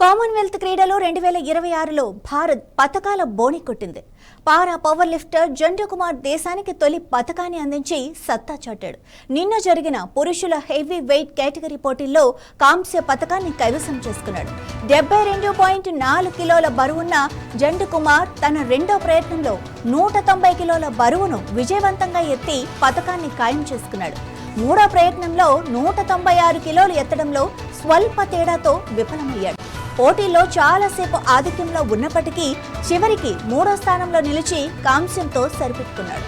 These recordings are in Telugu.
కామన్వెల్త్ క్రీడలు 2026లో భారత్ పతకాల బోణి కొట్టింది. పారా పవర్ లిఫ్టర్ జండు కుమార్ దేశానికి తొలి పతకాన్ని అందించి సత్తా చాటాడు. నిన్న జరిగిన పురుషుల హెవీ వెయిట్ కేటగిరీ పోటీల్లో కాంస్య పతకాన్ని కైవసం చేసుకున్నాడు. 72.4 కిలోల బరువున్న జండు కుమార్ తన రెండో ప్రయత్నంలో 190 కిలోల బరువును విజయవంతంగా ఎత్తి పతకాన్ని ఖాయం చేసుకున్నాడు. మూడో ప్రయత్నంలో 196 కిలోలు ఎత్తడంలో స్వల్ప తేడాతో విఫలమయ్యాడు. పోటీలో చాలాసేపు ఆధిక్యంలో ఉన్నప్పటికీ చివరికి మూడో స్థానంలో నిలిచి కాంస్యంతో సరిపెట్టుకున్నాడు.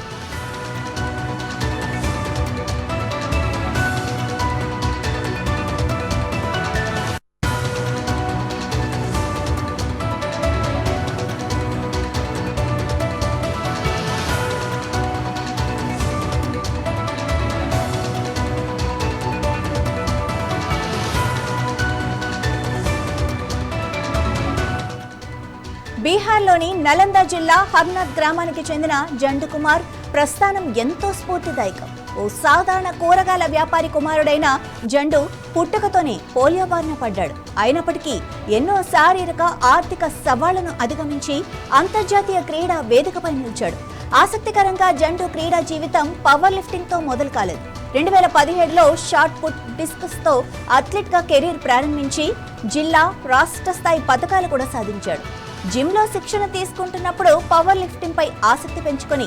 బీహార్లోని నలంద జిల్లా హర్నాథ్ గ్రామానికి చెందిన జండు కుమార్ ప్రస్థానం ఎంతో స్ఫూర్తిదాయకం. ఓ సాధారణ కూరగాయల వ్యాపారి కుమారుడైన జండు పుట్టుకతోనే పోలియో బారిన పడ్డాడు. అయినప్పటికీ ఎన్నో శారీరక ఆర్థిక సవాళ్లను అధిగమించి అంతర్జాతీయ క్రీడా వేదికపై నిలిచాడు. ఆసక్తికరంగా జండు క్రీడా జీవితం పవర్ లిఫ్టింగ్ తో మొదలు కాలేదు. 2017లో షార్ట్ పుట్ డిస్కస్ తో అథ్లెట్ గా కెరీర్ ప్రారంభించి జిల్లా రాష్ట్ర స్థాయి పతకాలు కూడా సాధించాడు. జిమ్ లో శిక్షణ తీసుకుంటున్నప్పుడు పవర్ లిఫ్టింగ్ పై ఆసక్తి పెంచుకొని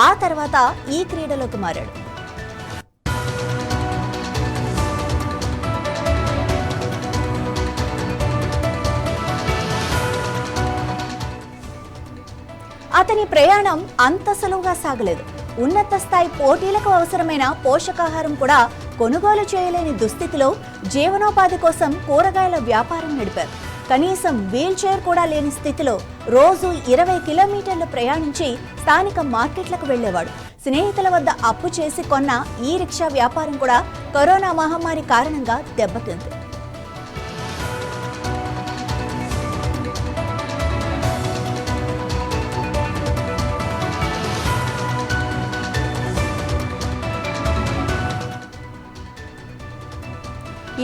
ఆ తర్వాత ఈ క్రీడలోకి మారాడు. అతని ప్రయాణం అంత సులువుగా సాగలేదు. ఉన్నత స్థాయి పోటీలకు అవసరమైన పోషకాహారం కూడా కొనుగోలు చేయలేని దుస్థితిలో జీవనోపాధి కోసం కూరగాయల వ్యాపారం నడిపారు. కనీసం వీల్ చైర్ కూడా లేని స్థితిలో రోజు 20 కిలోమీటర్లు ప్రయాణించి స్థానిక మార్కెట్లకు వెళ్లేవాడు. స్నేహితుల వద్ద అప్పు చేసి కొన్న ఈ రిక్షా వ్యాపారం కూడా కరోనా మహమ్మారి కారణంగా దెబ్బతింది.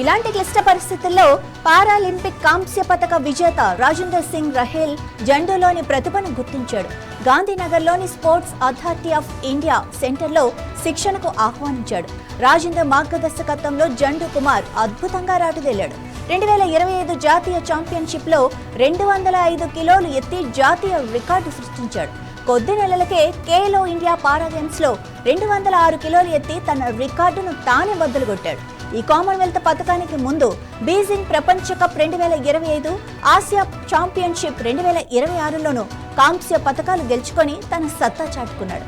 ఇలాంటి క్లిష్ట పరిస్థితుల్లో పారాలింపిక్ కాంస్య పతక విజేత రాజేందర్ సింగ్ రహేల్ జండులోని ప్రతిభను గుర్తించాడు. గాంధీనగర్లోని స్పోర్ట్స్ అథారిటీ ఆఫ్ ఇండియా సెంటర్లో శిక్షణకు ఆహ్వానించాడు. రాజేందర్ మార్గదర్శకత్వంలో జండు కుమార్ అద్భుతంగా రాటుదేలాడు. 2025 జాతీయ ఛాంపియన్షిప్లో 205 కిలోలు ఎత్తి జాతీయ రికార్డు సృష్టించాడు. కొద్ది నెలలకే ఖేలో ఇండియా పారా గేమ్స్ లో 206 కిలోలు ఎత్తి తన రికార్డును తానే బద్దలుగొట్టాడు. ఈ కామన్వెల్త్ పథకానికి ముందు బీజింగ్ ప్రపంచ కప్ 2025, ఆసియా ఛాంపియన్షిప్ 2026లోనూ కాంస్య పథకాలు గెలుచుకొని తన సత్తా చాటుకున్నాడు.